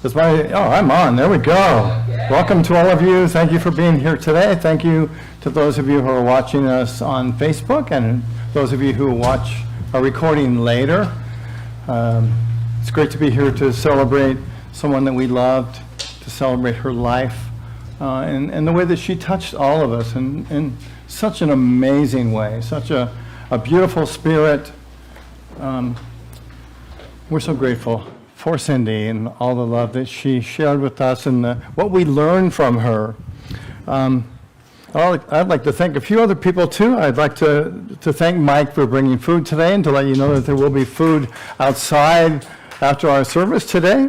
I'm on. There we go. Welcome to all of you. Thank you for being here today. Thank you to those of you who are watching us on Facebook and those of you who watch our recording later. It's great to be here to celebrate someone that we loved, to celebrate her life, and the way that she touched all of us in such an amazing way, such a beautiful spirit. We're so grateful for Cyndi and all the love that she shared with us and what we learned from her. I'd like to thank a few other people too. I'd like to thank Mike for bringing food today and to let you know that there will be food outside after our service today.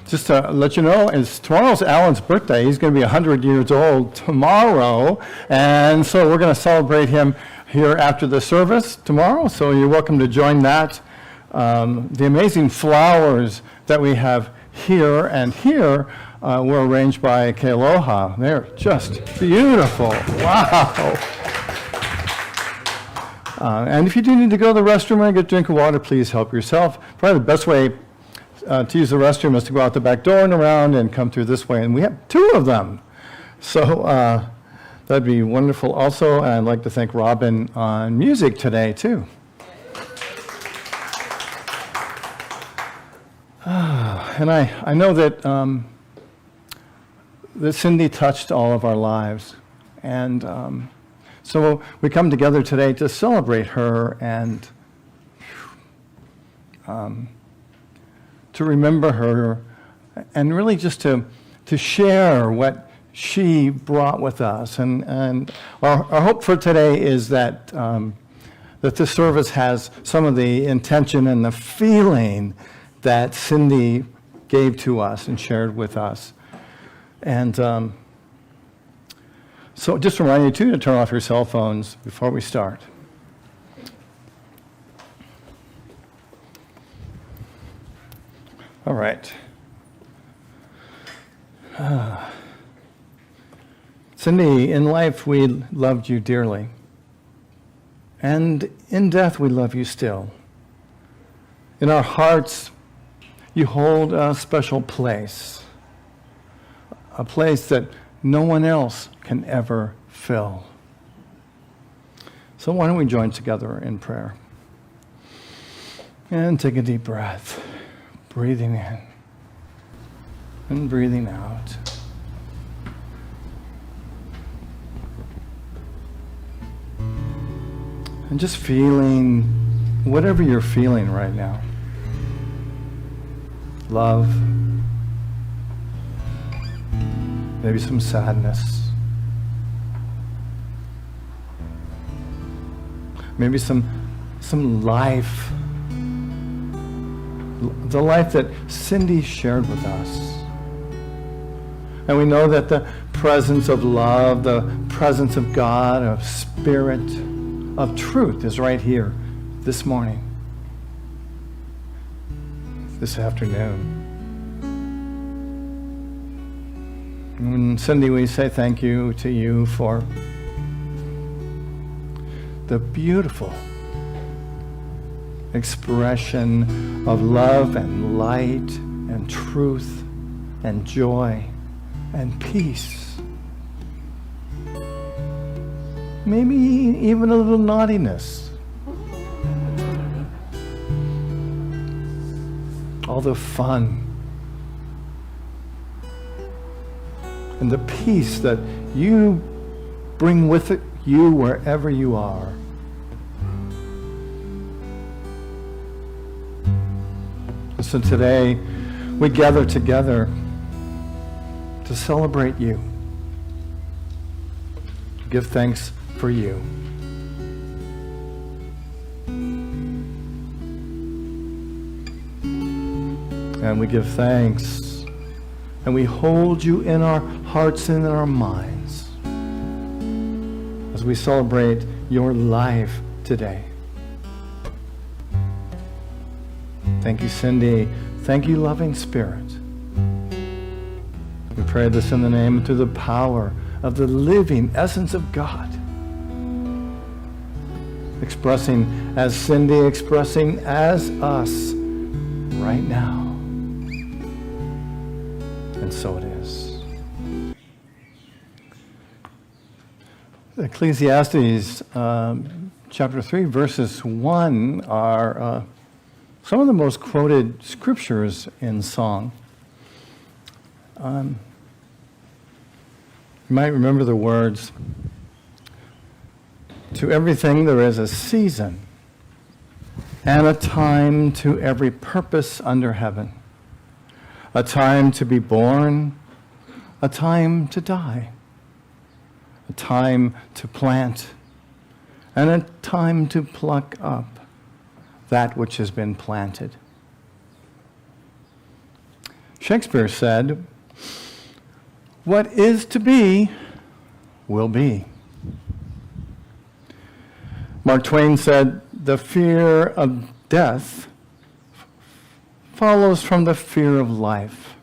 Just to let you know, tomorrow's Alan's birthday. He's going to be 100 years old tomorrow, and so we're going to celebrate him here after the service tomorrow, so you're welcome to join that. The amazing flowers that we have here and here were arranged by Kealoha. They're just beautiful. Wow. And if you do need to go to the restroom and get a drink of water, please help yourself. Probably the best way to use the restroom is to go out the back door and around and come through this way. And we have 2 of them. So that'd be wonderful also. And I'd like to thank Robin on music today, too. And I know that that Cyndi touched all of our lives. And so we come together today to celebrate her and to remember her and really just to share what she brought with us. And our hope for today is that that this service has some of the intention and the feeling that Cyndi gave to us and shared with us. And so just remind you too to turn off your cell phones before we start. All right. Cyndi, in life we loved you dearly. And in death we love you still. In our hearts, you hold a special place. A place that no one else can ever fill. So why don't we join together in prayer? And take a deep breath, breathing in and breathing out. And just feeling whatever you're feeling right now. Love, maybe some sadness, maybe some life, the life that Cyndi shared with us. And we know that the presence of love, the presence of God, of Spirit, of truth is right here this morning, this afternoon. And Cyndi, we say thank you to you for the beautiful expression of love and light and truth and joy and peace. Maybe even a little naughtiness. All the fun and the peace that you bring with it, you wherever you are. So today we gather together to celebrate you, to give thanks for you. And we give thanks and we hold you in our hearts and in our minds as we celebrate your life today. Thank you, Cyndi. Thank you, loving Spirit. We pray this in the name and through the power of the living essence of God. Expressing as Cyndi, expressing as us right now. And so it is. Ecclesiastes chapter 3, verses 1 are some of the most quoted scriptures in song. You might remember the words, "To everything there is a season, and a time to every purpose under heaven. A time to be born, a time to die. A time to plant, and a time to pluck up that which has been planted." Shakespeare said, "What is to be, will be." Mark Twain said, "The fear of death follows from the fear of life.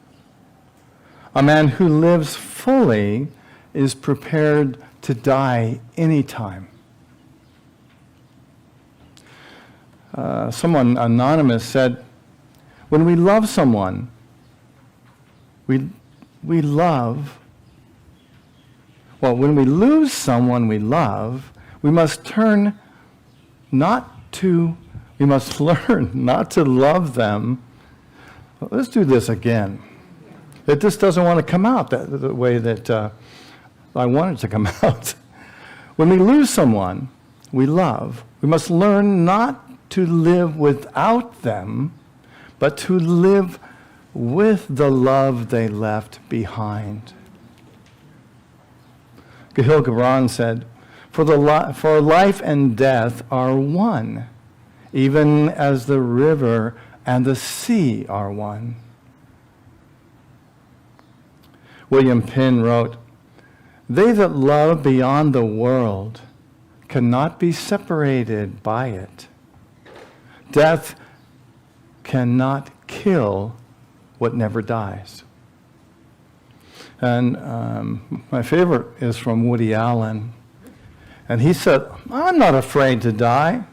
A man who lives fully is prepared to die anytime." Someone anonymous said, "When we love someone, when we lose someone we love, we must learn not to love them." Let's do this again. It just doesn't want to come out the way that I want it to come out. When we lose someone we love, we must learn not to live without them, but to live with the love they left behind. Gahil Gibran said, For life and death are one, even as the river and the sea are one." William Penn wrote, "They that love beyond the world cannot be separated by it. Death cannot kill what never dies." And my favorite is from Woody Allen. And he said, "I'm not afraid to die.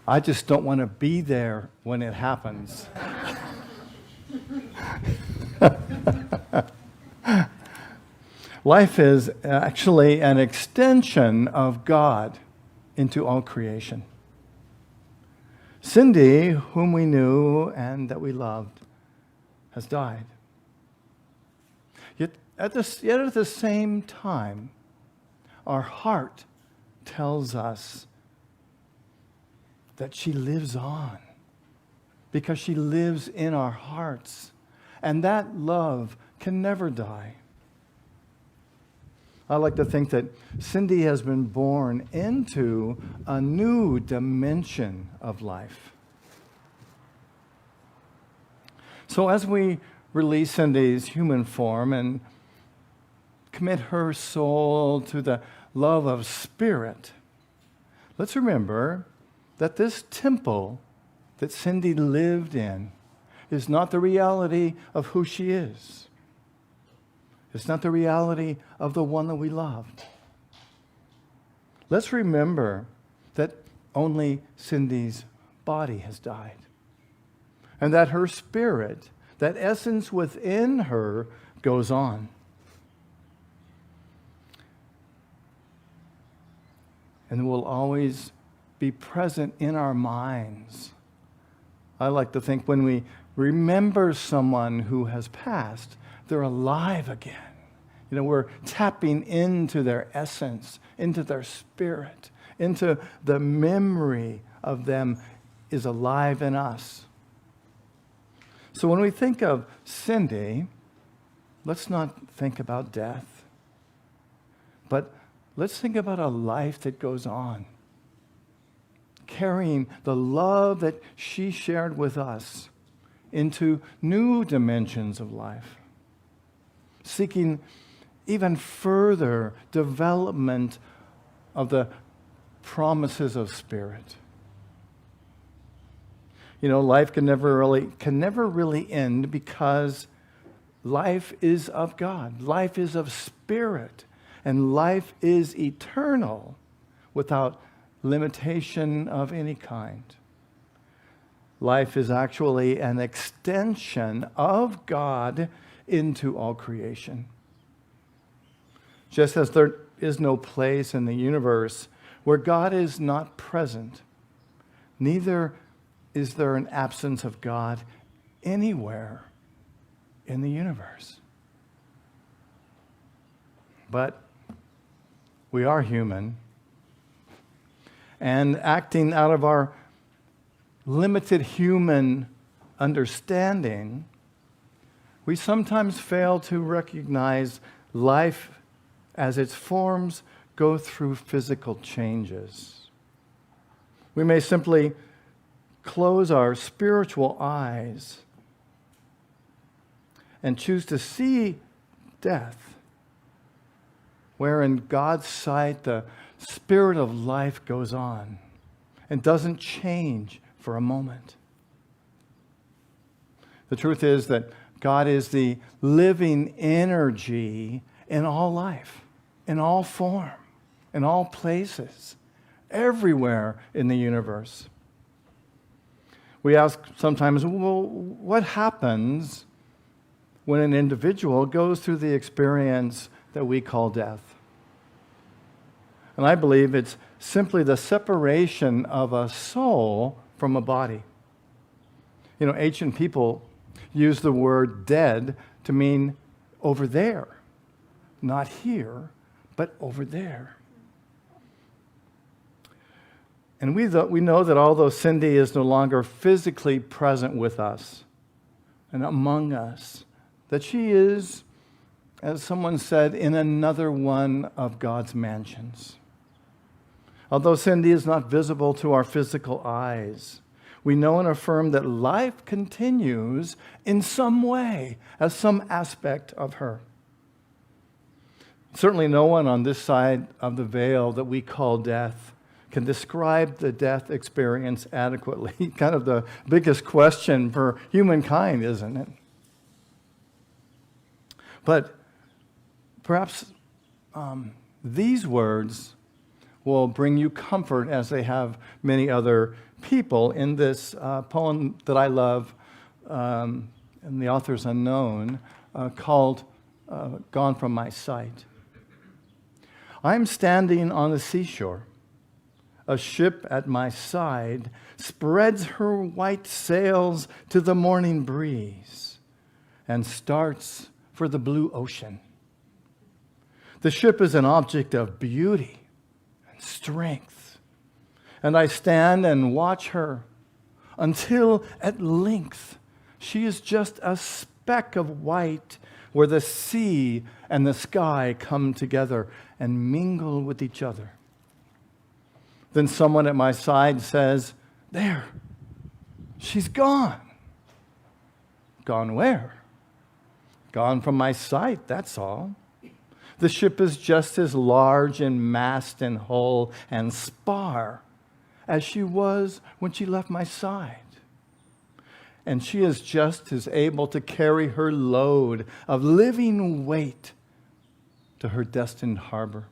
I just don't want to be there when it happens." Life is actually an extension of God into all creation. Cyndi, whom we knew and that we loved, has died. Yet at the same time, our heart tells us that she lives on because she lives in our hearts, and that love can never die. I like to think that Cyndi has been born into a new dimension of life. So as we release Cyndi's human form and commit her soul to the love of spirit, let's remember that this temple that Cyndi lived in is not the reality of who she is. It's not the reality of the one that we loved. Let's remember that only Cyndi's body has died, and that her spirit, that essence within her, goes on. And will always be present in our minds. I like to think when we remember someone who has passed, they're alive again. You know, we're tapping into their essence, into their spirit, into the memory of them is alive in us. So when we think of Cyndi, let's not think about death, but let's think about a life that goes on, carrying the love that she shared with us into new dimensions of life, seeking even further development of the promises of spirit. You know, life can never really end because life is of God. Life is of spirit, and life is eternal without limitation of any kind. Life is actually an extension of God into all creation. Just as there is no place in the universe where God is not present, neither is there an absence of God anywhere in the universe. But we are human, and acting out of our limited human understanding, we sometimes fail to recognize life as its forms go through physical changes. We may simply close our spiritual eyes and choose to see death, where in God's sight the spirit of life goes on and doesn't change for a moment. The truth is that God is the living energy in all life, in all form, in all places, everywhere in the universe. We ask sometimes, well, what happens when an individual goes through the experience that we call death? And I believe it's simply the separation of a soul from a body. You know, ancient people use the word dead to mean over there, not here, but over there. And we know that although Cyndi is no longer physically present with us and among us, that she is, as someone said, in another one of God's mansions. Although Cyndi is not visible to our physical eyes, we know and affirm that life continues in some way, as some aspect of her. Certainly no one on this side of the veil that we call death can describe the death experience adequately. Kind of the biggest question for humankind, isn't it? But perhaps these words will bring you comfort, as they have many other people, in this poem that I love, and the author's unknown, called Gone From My Sight. I'm standing on the seashore. A ship at my side spreads her white sails to the morning breeze and starts for the blue ocean. The ship is an object of beauty and strength, and I stand and watch her until at length she is just a speck of white where the sea and the sky come together and mingle with each other. Then someone at my side says, "There, she's gone." Gone where? Gone from my sight, that's all. The ship is just as large in mast and hull and spar as she was when she left my side. And she is just as able to carry her load of living weight to her destined harbor.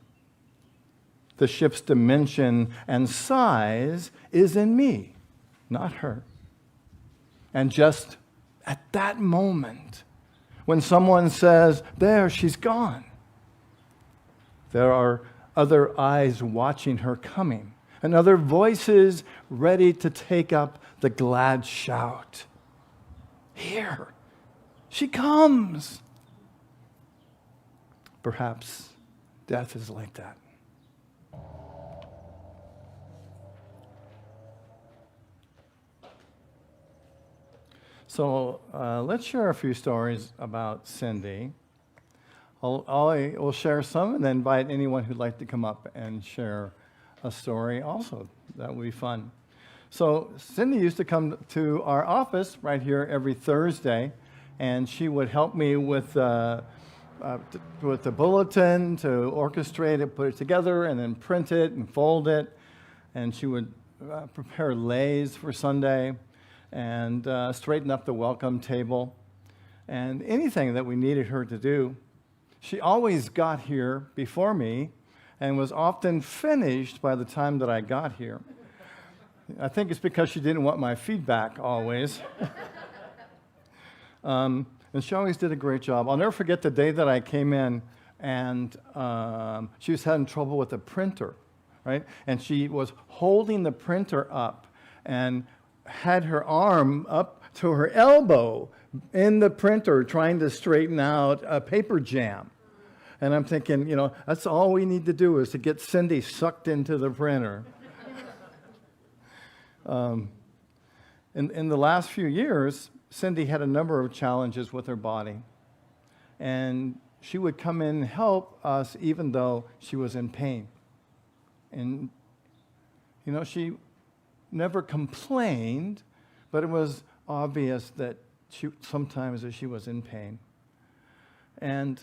The ship's dimension and size is in me, not her. And just at that moment, when someone says, "There, she's gone," there are other eyes watching her coming, and other voices ready to take up the glad shout. "Here, she comes." Perhaps death is like that. So let's share a few stories about Cyndi. I will share some and then invite anyone who'd like to come up and share a story also. That would be fun. So Cyndi used to come to our office right here every Thursday, and she would help me with the bulletin to orchestrate it, put it together, and then print it and fold it. And she would prepare lays for Sunday and straighten up the welcome table, and anything that we needed her to do. She always got here before me and was often finished by the time that I got here. I think it's because she didn't want my feedback always. And she always did a great job. I'll never forget the day that I came in, and she was having trouble with the printer, right? And she was holding the printer up and had her arm up to her elbow in the printer trying to straighten out a paper jam. And I'm thinking, that's all we need to do is to get Cyndi sucked into the printer. In the last few years, Cyndi had a number of challenges with her body. And she would come in and help us even though she was in pain. And, she never complained, but it was obvious that sometimes she was in pain. And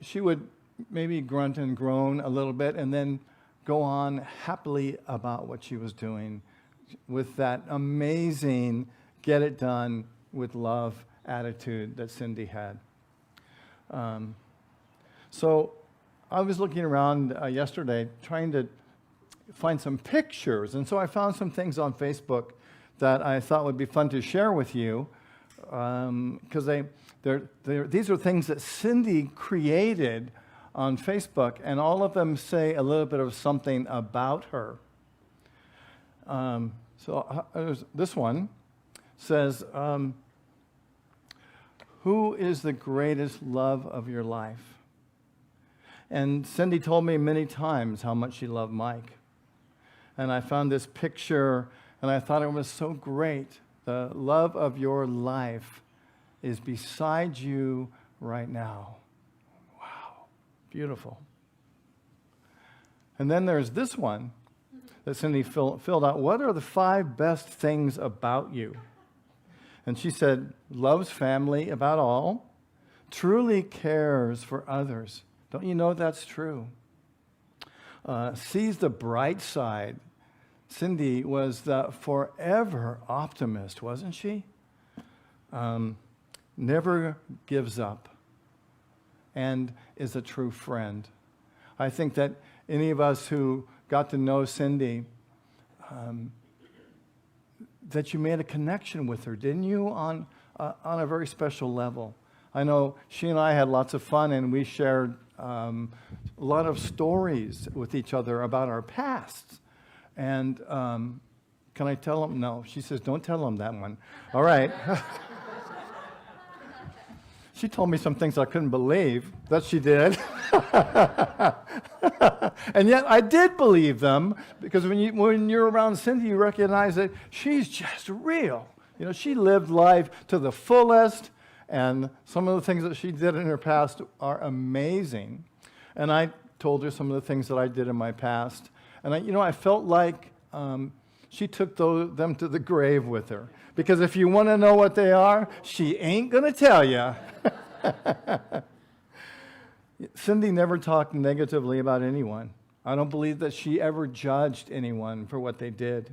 she would maybe grunt and groan a little bit and then go on happily about what she was doing with that amazing get it done with love attitude that Cyndi had. So I was looking around yesterday trying to find some pictures, and so I found some things on Facebook that I thought would be fun to share with you, because these are things that Cyndi created on Facebook, and all of them say a little bit of something about her. This one says, who is the greatest love of your life? And Cyndi told me many times how much she loved Mike. And I found this picture, and I thought it was so great. The love of your life is beside you right now. Wow, beautiful. And then there's this one that Cyndi filled out. What are the 5 best things about you? And she said, loves family about all, truly cares for others. Don't you know that's true? Sees the bright side. Cyndi was the forever optimist, wasn't she? Never gives up and is a true friend. I think that any of us who got to know Cyndi, that you made a connection with her, didn't you, on a very special level? I know she and I had lots of fun, and we shared a lot of stories with each other about our pasts. And can I tell them? No. She says, don't tell them that one. All right. She told me some things I couldn't believe that she did. And yet I did believe them, because when you're around Cyndi, you recognize that she's just real. She lived life to the fullest, and some of the things that she did in her past are amazing. And I told her some of the things that I did in my past. And I felt like she took them to the grave with her. Because if you want to know what they are, she ain't going to tell you. Cyndi never talked negatively about anyone. I don't believe that she ever judged anyone for what they did.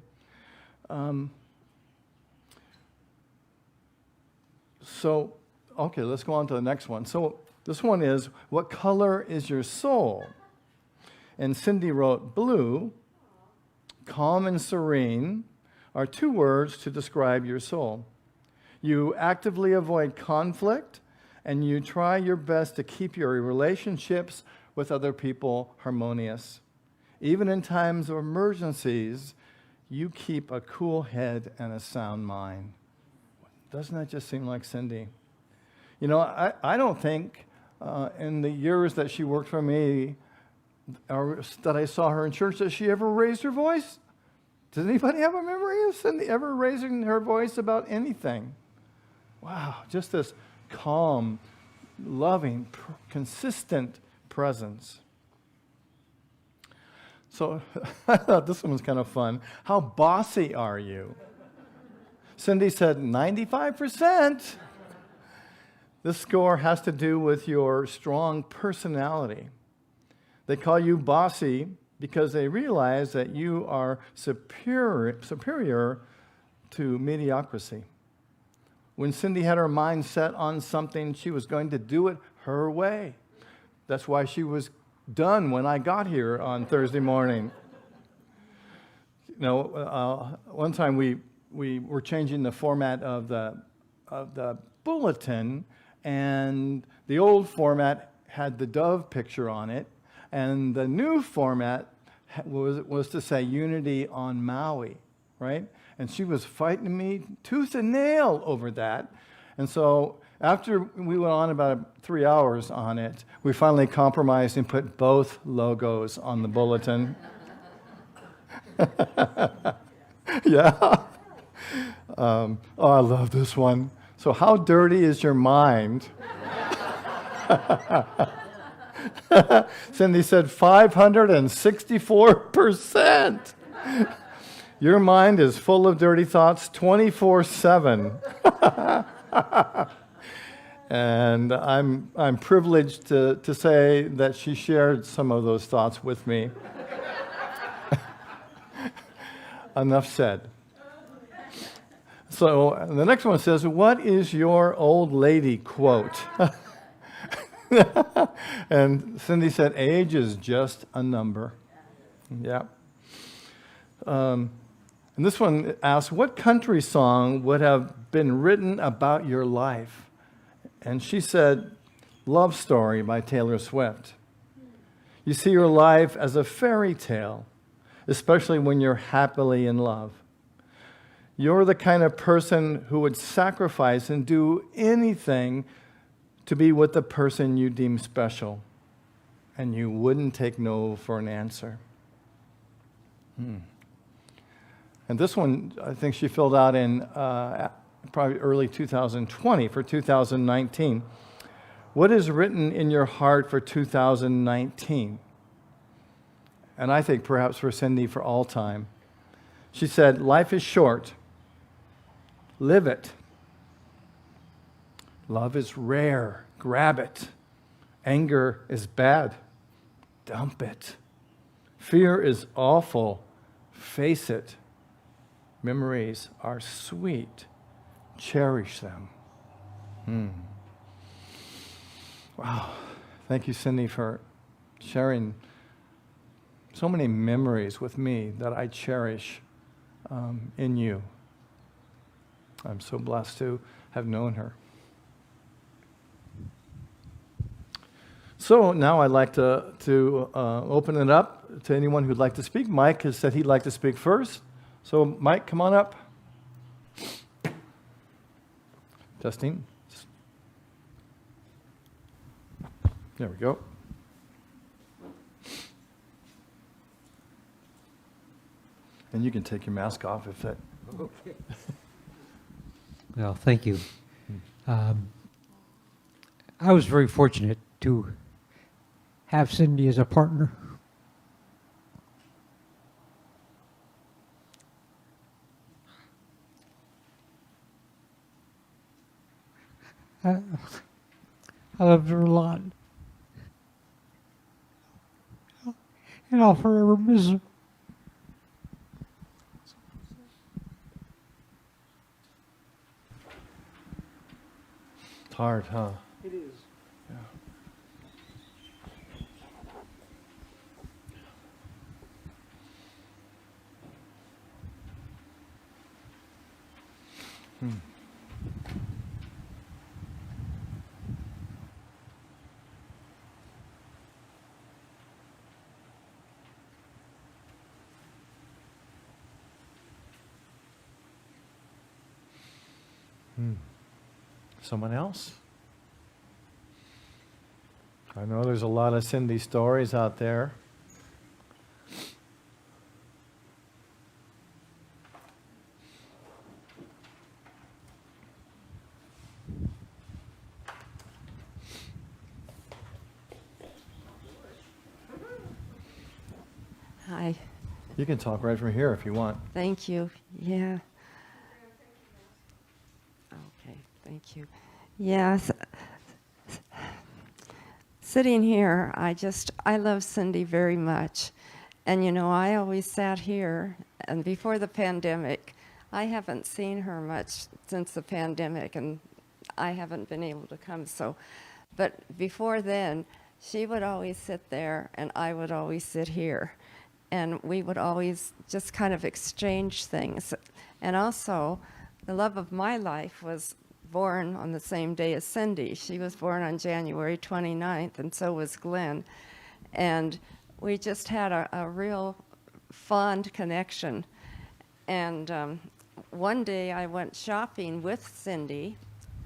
Okay, let's go on to the next one. So this one is, what color is your soul? And Cyndi wrote, blue, calm and serene, are 2 words to describe your soul. You actively avoid conflict, and you try your best to keep your relationships with other people harmonious. Even in times of emergencies, you keep a cool head and a sound mind. Doesn't that just seem like Cyndi? I don't think in the years that she worked for me, or that I saw her in church, that she ever raised her voice. Does anybody have a memory of Cyndi ever raising her voice about anything? Wow, just this calm, loving, consistent presence. So I thought this one was kind of fun. How bossy are you? Cyndi said 95%. This score has to do with your strong personality. They call you bossy because they realize that you are superior to mediocrity. When Cyndi had her mind set on something, she was going to do it her way. That's why she was done when I got here on Thursday morning. one time we were changing the format of the bulletin, and the old format had the dove picture on it, and the new format was to say Unity on Maui, right? And she was fighting me tooth and nail over that. And so after we went on about 3 hours on it, we finally compromised and put both logos on the bulletin. Yeah. Oh, I love this one. So how dirty is your mind? Cyndi said 564%. Your mind is full of dirty thoughts 24/7. And I'm privileged to say that she shared some of those thoughts with me. Enough said. So the next one says, what is your old lady quote? And Cyndi said, age is just a number. Yeah. And this one asks, what country song would have been written about your life? And she said, Love Story by Taylor Swift. You see your life as a fairy tale, especially when you're happily in love. You're the kind of person who would sacrifice and do anything to be with the person you deem special, and you wouldn't take no for an answer. And this one, I think she filled out in probably early 2020 for 2019. What is written in your heart for 2019? And I think perhaps for Cyndi for all time. She said, life is short. Live it. Love is rare. Grab it. Anger is bad. Dump it. Fear is awful. Face it. Memories are sweet. Cherish them. Wow. Thank you, Cyndi, for sharing so many memories with me that I cherish in you. I'm so blessed to have known her. So now I'd like to open it up to anyone who'd like to speak. Mike has said he'd like to speak first. So Mike, come on up. Testing. There we go. And you can take your mask off if that... Okay. Well, thank you. I was very fortunate to have Cyndi as a partner. I loved her a lot. And I'll forever miss her. It's hard, huh? It is. Yeah. Someone else? I know there's a lot of Cyndi stories out there. Hi. You can talk right from here if you want. Thank you. Yeah. Okay, thank you. Yes. Sitting here, I love Cyndi very much. And you know, I always sat here, and before the pandemic, I haven't seen her much since the pandemic, and I haven't been able to come, so. But before then, she would always sit there, and I would always sit here. and we would always just kind of exchange things. And also, the love of my life was born on the same day as Cyndi. She was born on January 29th, and so was Glenn. And we just had a real fond connection. And one day I went shopping with Cyndi,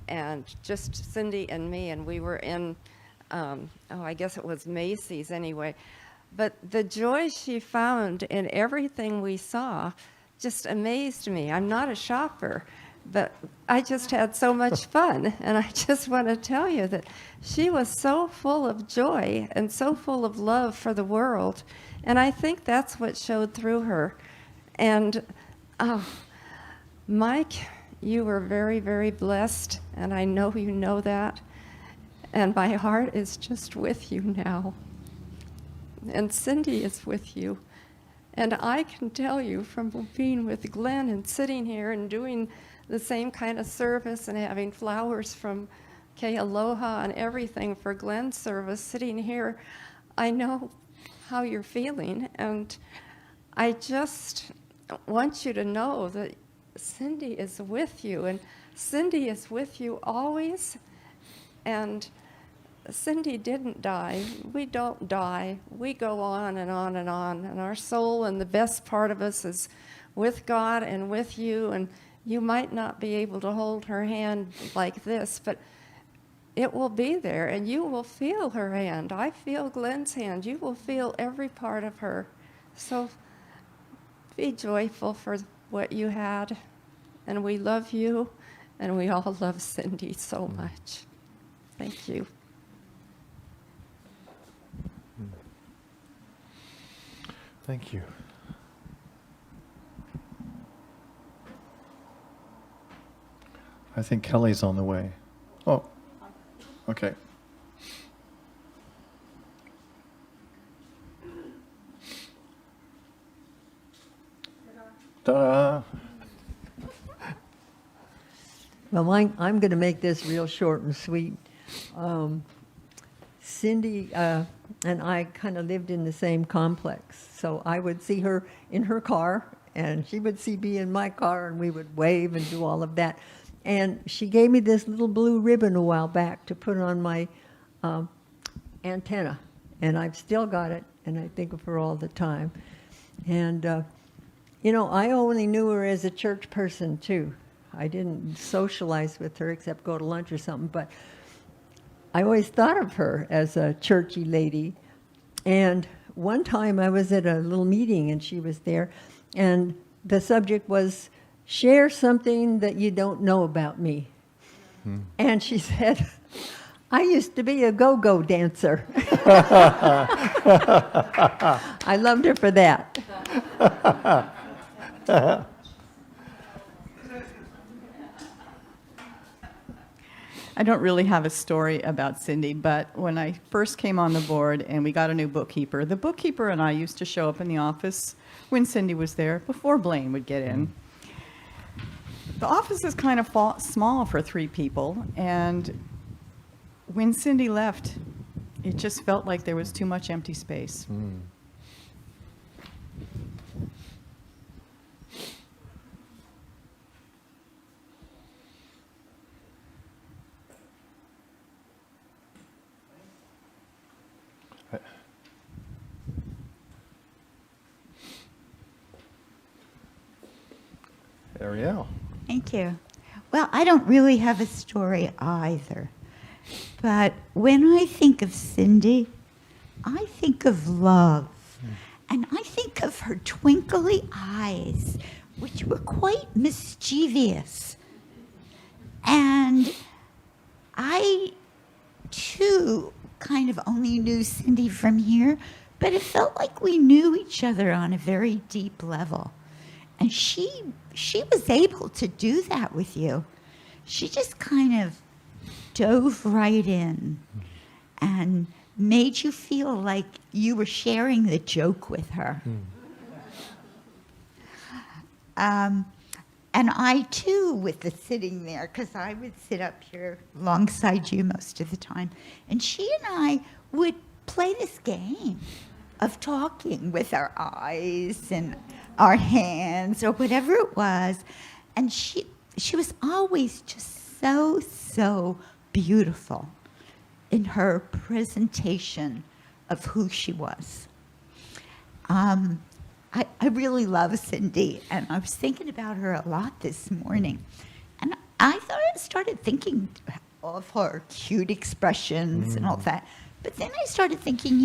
and just Cyndi and me, and we were in, I guess it was Macy's anyway. But the joy she found in everything we saw just amazed me. I'm not a shopper, but I just had so much fun. And I just want to tell you that she was so full of joy and so full of love for the world. And I think that's what showed through her. And Mike, you were very, very blessed, and I know you know that. And my heart is just with you now. And Cyndi is with you. And I can tell you from being with Glenn and sitting here and doing the same kind of service and having flowers from Ke Aloha and everything for Glenn's service, sitting here, I know how you're feeling. And I just want you to know that Cyndi is with you, and Cyndi is with you always. And Cyndi didn't die. We don't die. We go on and on and on. And our soul and the best part of us is with God and with you. And you might not be able to hold her hand like this, but it will be there, and you will feel her hand. I feel Glenn's hand. You will feel every part of her. So be joyful for what you had. And we love you, and we all love Cyndi so much. Thank you. Thank you. I think Kelly's on the way. Oh, okay. Ta-da. Well, I'm going to make this real short and sweet. Cyndi and I kind of lived in the same complex, so I would see her in her car, and she would see me in my car, and we would wave and do all of that. And she gave me this little blue ribbon a while back to put on my antenna, and I've still got it, and I think of her all the time. And, you know, I only knew her as a church person, too. I didn't socialize with her except go to lunch or something, but I always thought of her as a churchy lady. And one time I was at a little meeting and she was there, and the subject was, share something that you don't know about me. And she said, I used to be a go-go dancer. I loved her for that. I don't really have a story about Cyndi, but when I first came on the board and we got a new bookkeeper, the bookkeeper and I used to show up in the office when Cyndi was there, before Blaine would get in. The office is kind of small for 3 people, and when Cyndi left, it just felt like there was too much empty space. Ariel. Thank you. Well, I don't really have a story either. But when I think of Cyndi, I think of love. And I think of her twinkly eyes, which were quite mischievous. And I, too, kind of only knew Cyndi from here, but it felt like we knew each other on a very deep level. And she was able to do that with you. She just kind of dove right in and made you feel like you were sharing the joke with her. And I, too, with the sitting there, because I would sit up here alongside you most of the time, and she and I would play this game of talking with our eyes and our hands or whatever it was. And she was always just so beautiful in her presentation of who she was. I really love Cyndi, and I was thinking about her a lot this morning. And I started thinking of her cute expressions and all that. But then I started thinking,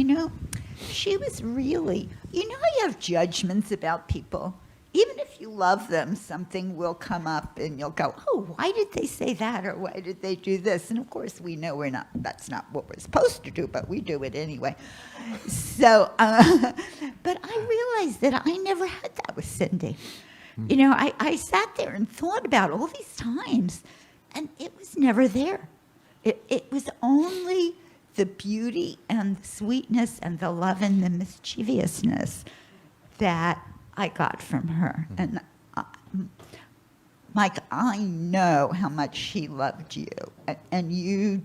she was really, how you have judgments about people. Even if you love them, something will come up and you'll go, oh, why did they say that? Or why did they do this? And of course, we know that's not what we're supposed to do, but we do it anyway. So, but I realized that I never had that with Cyndi. I sat there and thought about all these times, and it was never there. It was only the beauty and the sweetness and the love and the mischievousness that I got from her. And Mike, I know how much she loved you. And you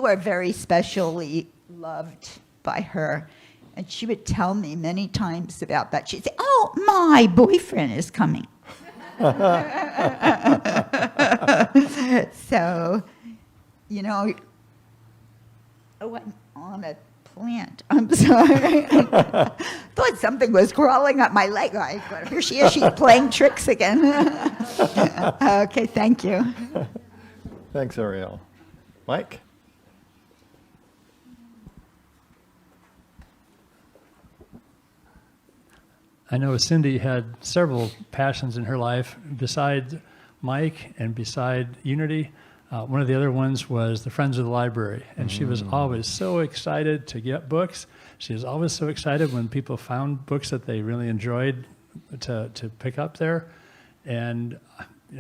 are very specially loved by her. And she would tell me many times about that. She'd say, oh, my boyfriend is coming. So, I went on a plant. I'm sorry. I thought something was crawling up my leg. Here she is. She's playing tricks again. Okay, thank you. Thanks, Ariel. Mike? I know Cyndi had several passions in her life besides Mike and beside Unity. One of the other ones was the Friends of the Library, and she was always so excited to get books. She was always so excited when people found books that they really enjoyed to pick up there, and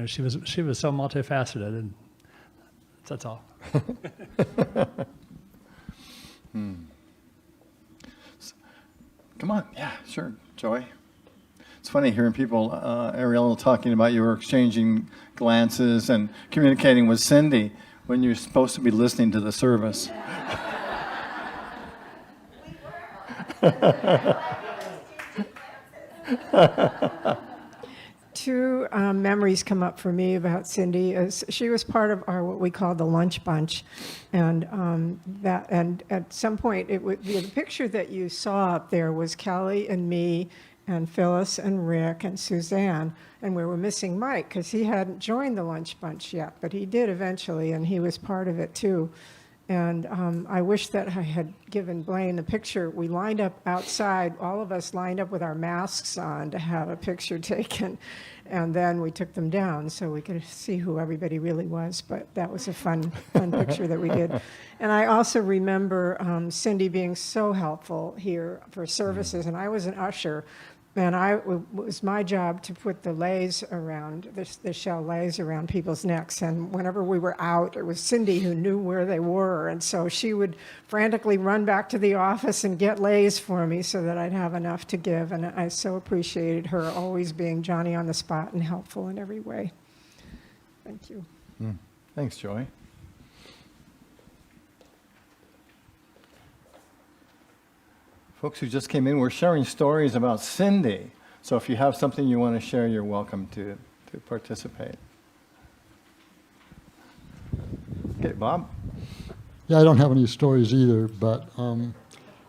she was so multifaceted, and that's all. Come on. Yeah, sure. Joy. It's funny hearing people, Ariel, talking about you were exchanging glances and communicating with Cyndi when you're supposed to be listening to the service. Two memories come up for me about Cyndi. As she was part of our what we call the lunch bunch, and at some point the picture that you saw up there was Kelly and me and Phyllis and Rick and Suzanne, and we were missing Mike because he hadn't joined the lunch bunch yet, but he did eventually, and he was part of it too. And I wish that I had given Blaine the picture. We lined up outside, all of us lined up with our masks on to have a picture taken, and then we took them down so we could see who everybody really was, but that was a fun picture that we did. And I also remember Cyndi being so helpful here for services, and I was an usher, and it was my job to put the leis around, the shell leis around people's necks. And whenever we were out, it was Cyndi who knew where they were. And so she would frantically run back to the office and get leis for me so that I'd have enough to give. And I so appreciated her always being Johnny on the spot and helpful in every way. Thank you. Thanks, Joy. Folks who just came in, we're sharing stories about Cyndi. So if you have something you want to share, you're welcome to participate. Okay, Bob? Yeah, I don't have any stories either, but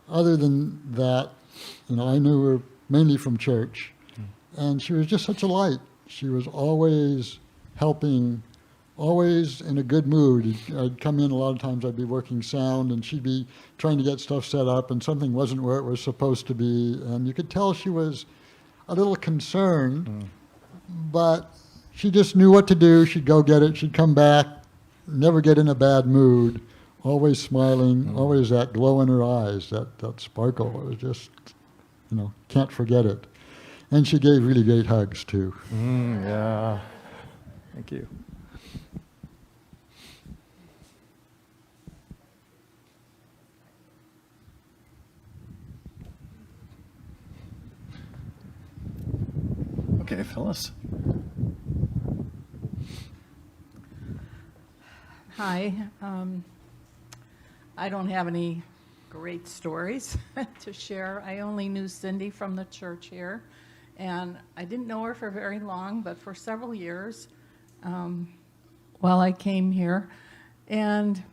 other than that, I knew her mainly from church, and she was just such a light. She was always helping, always in a good mood. I'd come in a lot of times, I'd be working sound, and she'd be trying to get stuff set up, and something wasn't where it was supposed to be, and you could tell she was a little concerned, but she just knew what to do. She'd go get it, she'd come back, never get in a bad mood, always smiling, always that glow in her eyes, that sparkle. It was just, can't forget it. And she gave really great hugs, too. Yeah. Thank you. Okay, Phyllis. Hi. I don't have any great stories to share. I only knew Cyndi from the church here, and I didn't know her for very long, but for several years while I came here. And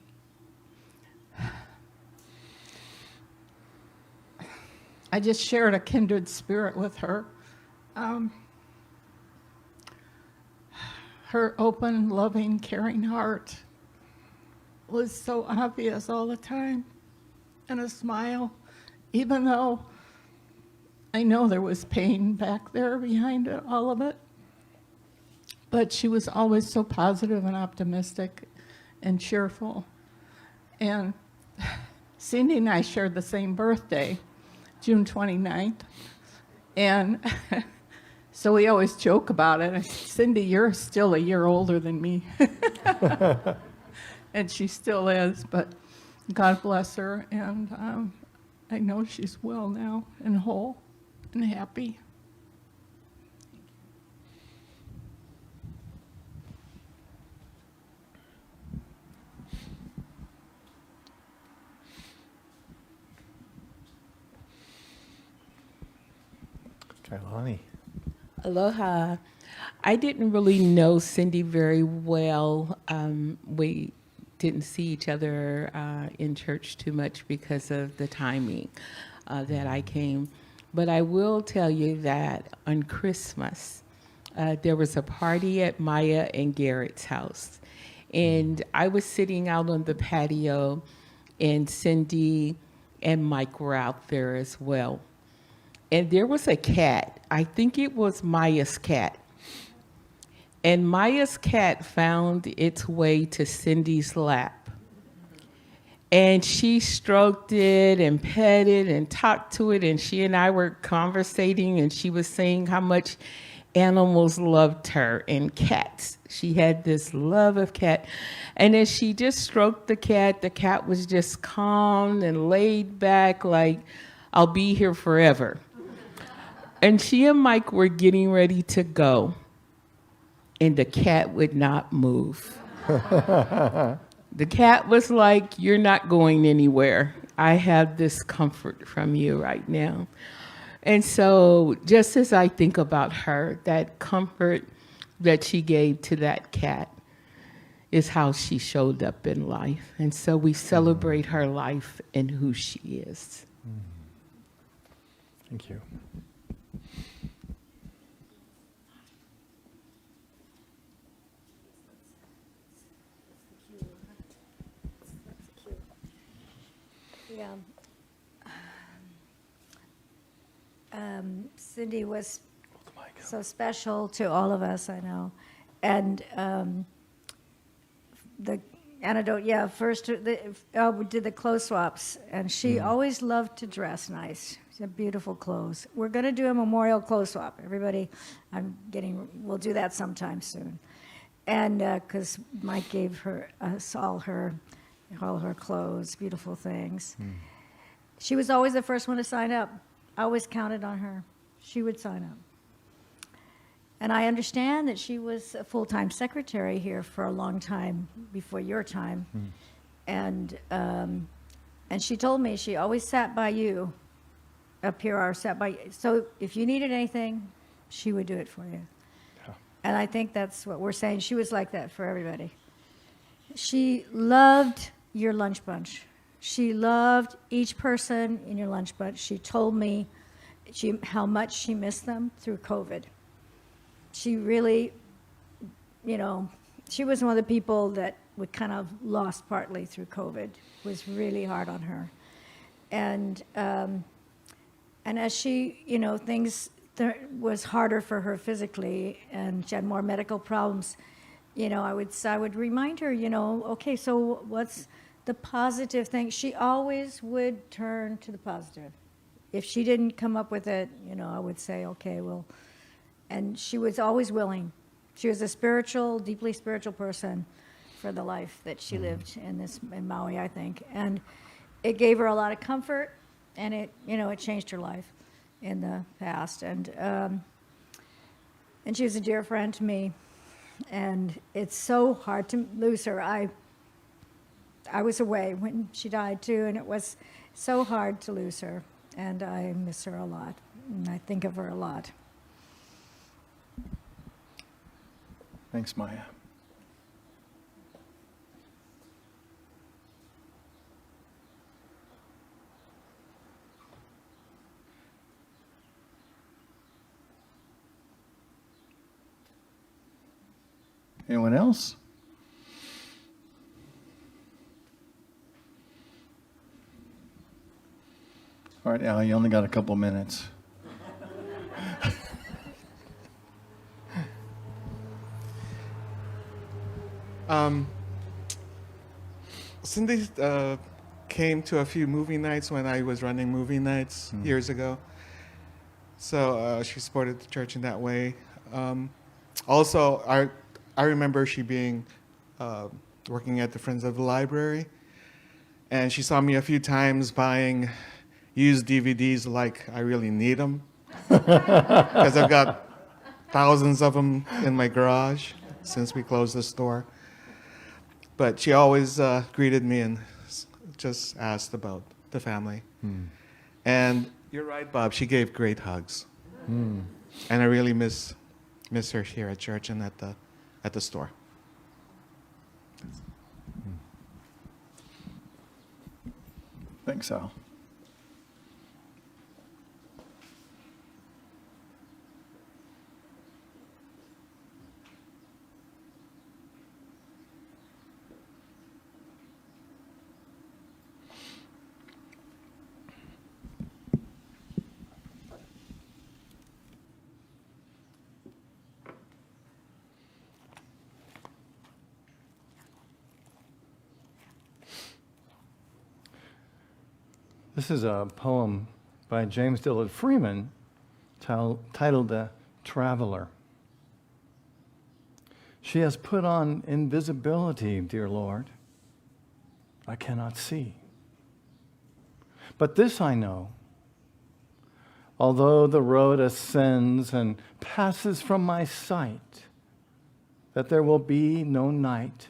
I just shared a kindred spirit with her. Her open, loving, caring heart was so obvious all the time, and a smile, even though I know there was pain back there behind all of it. But she was always so positive and optimistic and cheerful. And Cyndi and I shared the same birthday, June 29th. And so we always joke about it. I said, Cyndi, you're still a year older than me. And she still is, but God bless her. And I know she's well now and whole and happy. Kailani. Aloha. I didn't really know Cyndi very well. We didn't see each other in church too much because of the timing that I came. But I will tell you that on Christmas, there was a party at Maya and Garrett's house. And I was sitting out on the patio, and Cyndi and Mike were out there as well. And there was a cat. I think it was Maya's cat. And Maya's cat found its way to Cyndi's lap. And she stroked it and petted and talked to it. And she and I were conversating, and she was saying how much animals loved her and cats. She had this love of cat. And as she just stroked the cat was just calm and laid back, like, I'll be here forever. And she and Mike were getting ready to go, and the cat would not move. The cat was like, you're not going anywhere. I have this comfort from you right now. And so just as I think about her, that comfort that she gave to that cat is how she showed up in life. And so we celebrate her life and who she is. Thank you. Yeah. Cyndi was so special to all of us, I know. And the antidote, yeah, first we did the clothes swaps, and she always loved to dress nice. She had beautiful clothes. We're going to do a memorial clothes swap. Everybody, we'll do that sometime soon. And because Mike gave us all her clothes, beautiful things. She was always the first one to sign up. I always counted on her. She would sign up. And I understand that she was a full-time secretary here for a long time before your time. And she told me she always sat by you up here, or sat by you. So if you needed anything, she would do it for you. Yeah. And I think that's what we're saying. She was like that for everybody. She loved your lunch bunch. She loved each person in your lunch bunch. She told me how much she missed them through COVID. She really, she was one of the people that we kind of lost partly through COVID. It was really hard on her. And as she, things was harder for her physically, and she had more medical problems, I would remind her, okay, so what's the positive thing? She always would turn to the positive. If she didn't come up with it, I would say, okay, well, and she was always willing. She was a deeply spiritual person for the life that she lived in Maui, I think. And it gave her a lot of comfort, and it changed her life in the past. And she was a dear friend to me, and it's so hard to lose her. I was away when she died too, and so hard to lose her, and I miss her a lot, and I think of her a lot. Thanks, Maya. Anyone else? All right, Al, you only got a couple minutes. Cyndi came to a few movie nights when I was running movie nights years ago. So she supported the church in that way. Also, I remember she being working at the Friends of the Library, and she saw me a few times buying used DVDs like I really need them, because I've got thousands of them in my garage since we closed the store. But she always greeted me and just asked about the family. And you're right, Bob, she gave great hugs. And I really miss her here at church and at the store. Thanks, Al. This is a poem by James Dillard Freeman titled The Traveler. She has put on invisibility, dear Lord. I cannot see. But this I know, although the road ascends and passes from my sight, that there will be no night,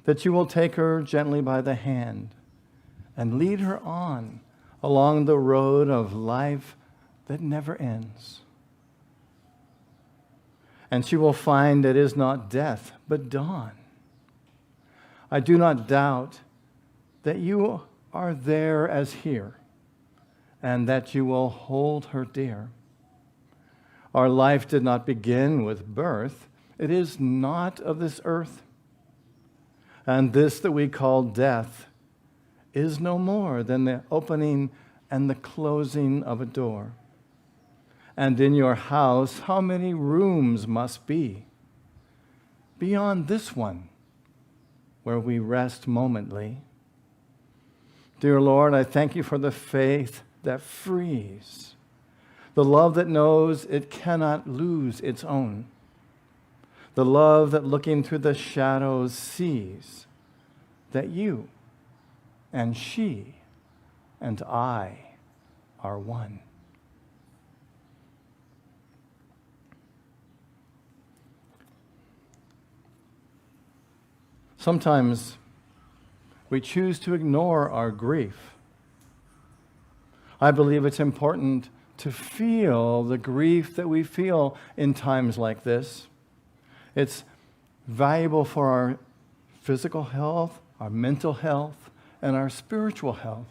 that you will take her gently by the hand and lead her on along the road of life that never ends. And she will find it is not death, but dawn. I do not doubt that you are there as here, and that you will hold her dear. Our life did not begin with birth. It is not of this earth. And this that we call death is no more than the opening and the closing of a door. And in your house, how many rooms must be beyond this one where we rest momently? Dear Lord, I thank you for the faith that frees, the love that knows it cannot lose its own, the love that looking through the shadows sees that you and she and I are one. Sometimes we choose to ignore our grief. I believe it's important to feel the grief that we feel in times like this. It's valuable for our physical health, our mental health, and our spiritual health.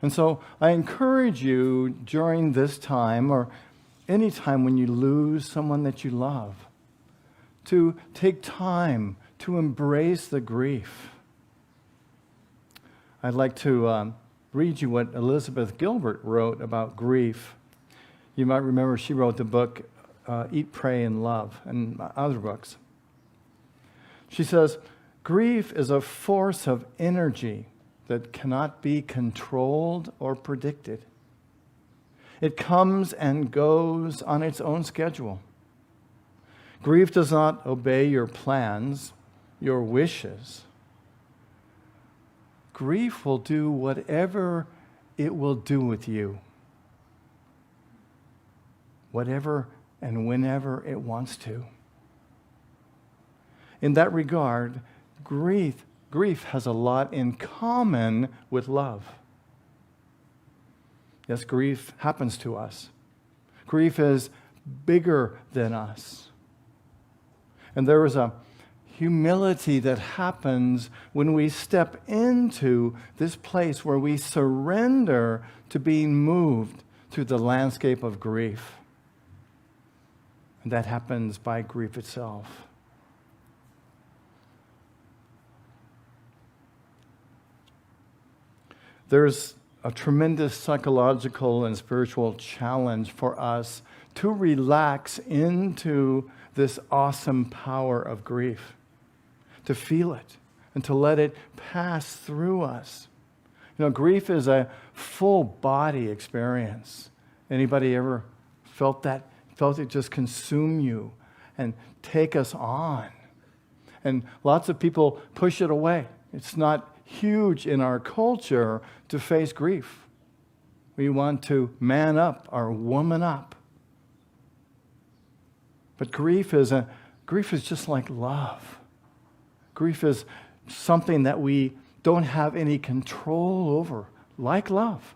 And so I encourage you during this time, or any time when you lose someone that you love, to take time to embrace the grief. I'd like to read you what Elizabeth Gilbert wrote about grief. You might remember she wrote the book Eat, Pray, and Love, and other books. She says, grief is a force of energy that cannot be controlled or predicted. It comes and goes on its own schedule. Grief does not obey your plans, your wishes. Grief will do whatever it will do with you, whatever and whenever it wants to. In that regard, grief has a lot in common with love. Yes, grief happens to us. Grief is bigger than us. And there is a humility that happens when we step into this place where we surrender to being moved through the landscape of grief. And that happens by grief itself. There's a tremendous psychological and spiritual challenge for us to relax into this awesome power of grief, to feel it and to let it pass through us. You know, grief is a full body experience. Anybody ever felt that? Felt it just consume you and take us on? And lots of people push it away. It's not huge in our culture to face grief. We want to man up or woman up. But grief is just like love. Grief is something that we don't have any control over, like love.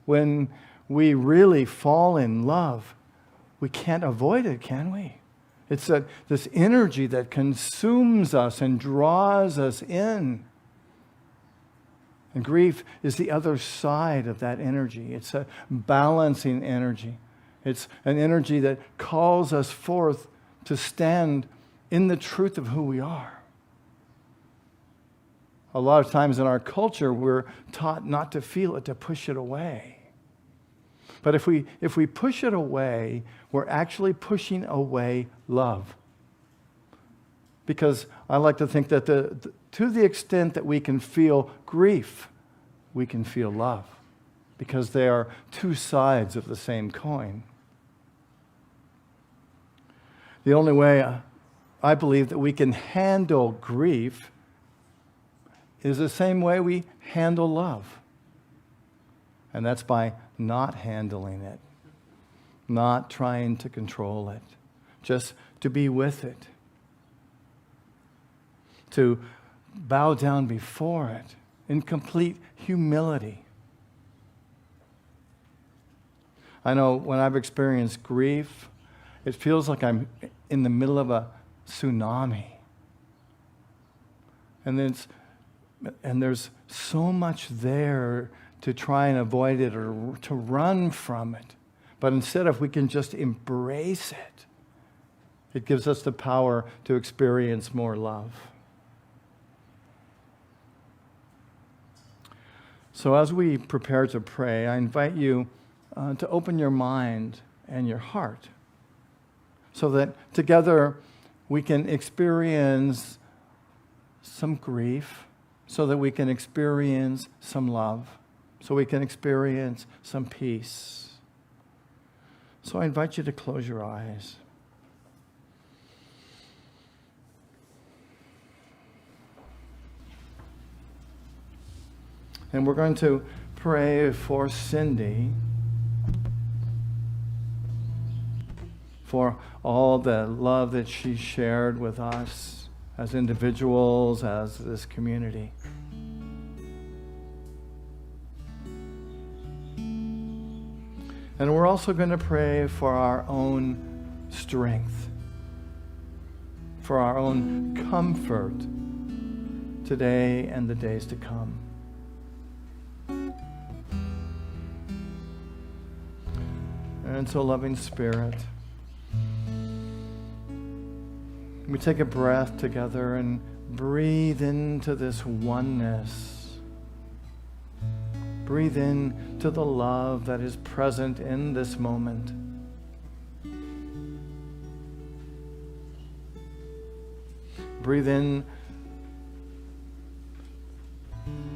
When we really fall in love, we can't avoid it, can we? It's this energy that consumes us and draws us in. And grief is the other side of that energy. It's a balancing energy. It's an energy that calls us forth to stand in the truth of who we are. A lot of times in our culture, we're taught not to feel it, to push it away. But if we push it away, we're actually pushing away love. Because I like to think that to the extent that we can feel grief, we can feel love. Because they are two sides of the same coin. The only way I believe that we can handle grief is the same way we handle love. And that's by not handling it, not trying to control it, just to be with it, to bow down before it in complete humility. I know when I've experienced grief, it feels like I'm in the middle of a tsunami. And there's so much there to try and avoid it or to run from it. But instead, if we can just embrace it, it gives us the power to experience more love. So as we prepare to pray, I invite you to open your mind and your heart so that together we can experience some grief, so that we can experience some love, so we can experience some peace. So I invite you to close your eyes. And we're going to pray for Cyndi, for all the love that she shared with us as individuals, as this community. And we're also going to pray for our own strength, for our own comfort today and the days to come. And so, loving Spirit, we take a breath together and breathe into this oneness. Breathe in to the love that is present in this moment. Breathe in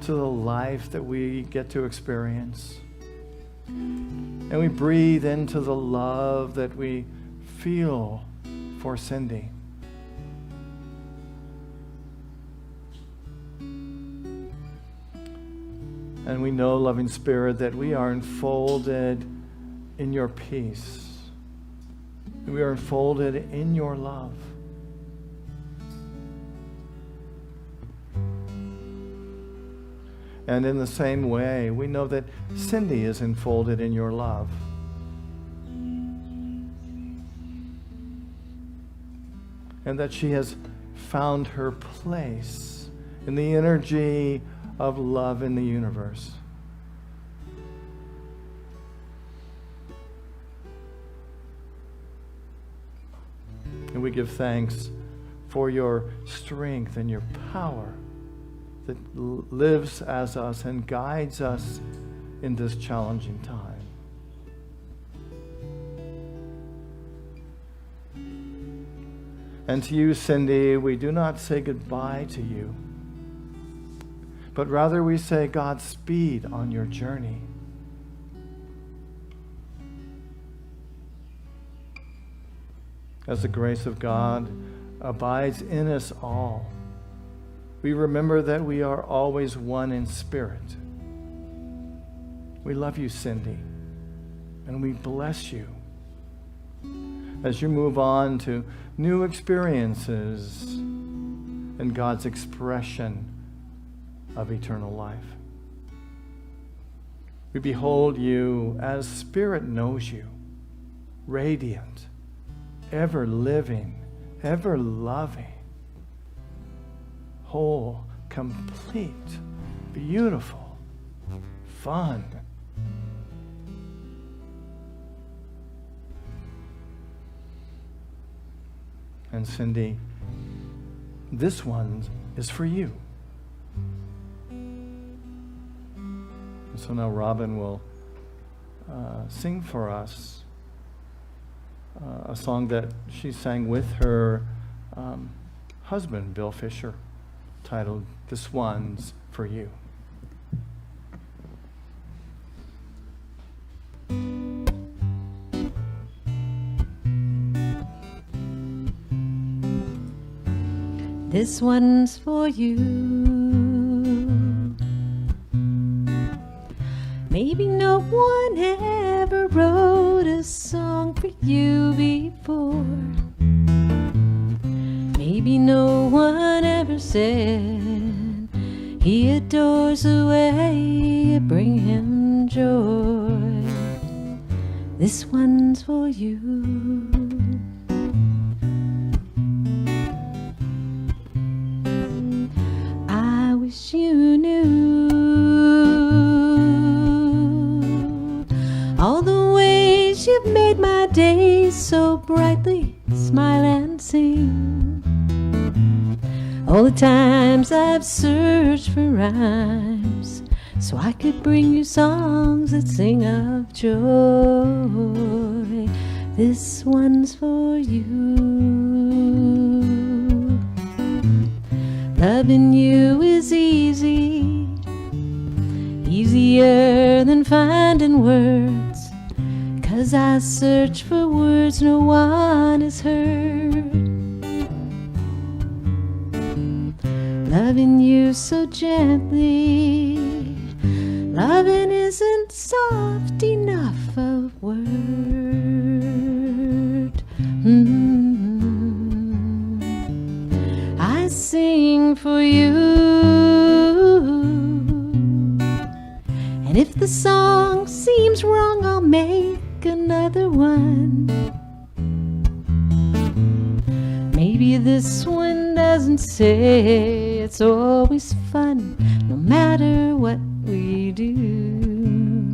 to the life that we get to experience. And we breathe into the love that we feel for Cyndi. And we know, loving Spirit, that we are enfolded in your peace. We are enfolded in your love. And in the same way, we know that Cyndi is enfolded in your love. And that she has found her place in the energy of love in the universe. And we give thanks for your strength and your power that lives as us and guides us in this challenging time. And to you, Cyndi, we do not say goodbye to you, but rather we say Godspeed on your journey. As the grace of God abides in us all, we remember that we are always one in spirit. We love you, Cyndi, and we bless you as you move on to new experiences and God's expression of eternal life. We behold you as Spirit knows you, radiant, ever living, ever loving, whole, complete, beautiful, fun. And Cyndi, this one is for you. And so now Robin will sing for us a song that she sang with her husband, Bill Fisher, titled "This One's for You." This one's for you. Maybe no one ever wrote a song for you before. Maybe no one ever said he adores the way you bring him joy. This one's for you. I wish you knew all the ways you've made my days so brightly smile and sing. All the times I've searched for rhymes so I could bring you songs that sing of joy. This one's for you. Loving you is easy, easier than finding words, 'cause I search for words no one has heard. Loving you so gently, loving isn't soft enough a word. I sing for you, and if the song seems wrong, I'll make another one. Maybe this one doesn't say it's always fun, no matter what we do.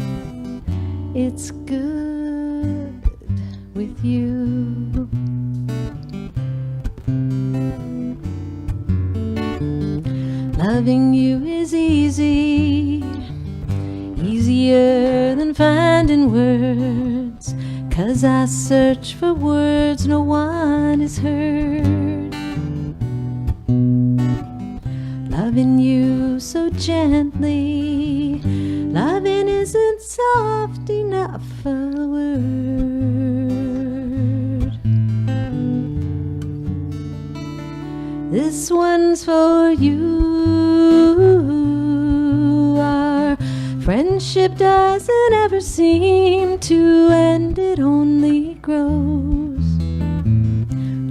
It's good with you. Loving you is easy, easier than finding words, 'cause I search for words no one has heard. Loving you so gently, loving isn't soft enough a word. This one's for you. Our friendship doesn't ever seem to end, it only grows.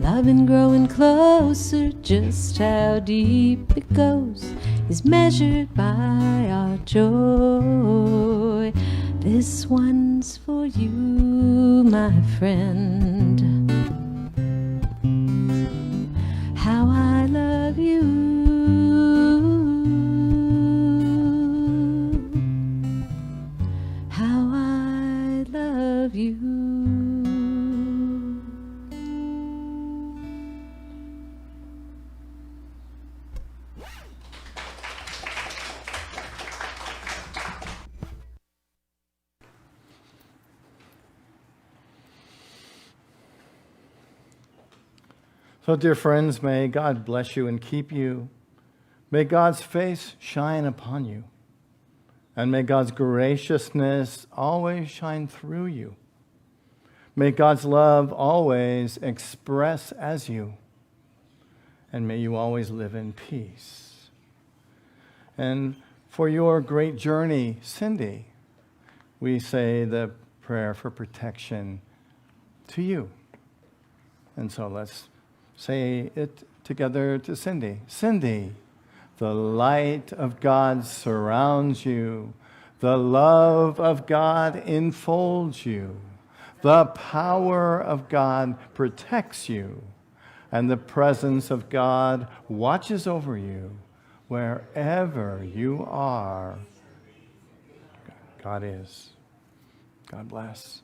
Loving growing closer, just how deep it goes is measured by our joy. This one's for you, my friend. How I love you. How I love you. So, dear friends, may God bless you and keep you. May God's face shine upon you. And may God's graciousness always shine through you. May God's love always express as you. And may you always live in peace. And for your great journey, Cyndi, we say the prayer for protection to you. And so let's say it together to Cyndi. Cyndi, the light of God surrounds you. The love of God enfolds you. The power of God protects you. And the presence of God watches over you wherever you are. God is. God bless.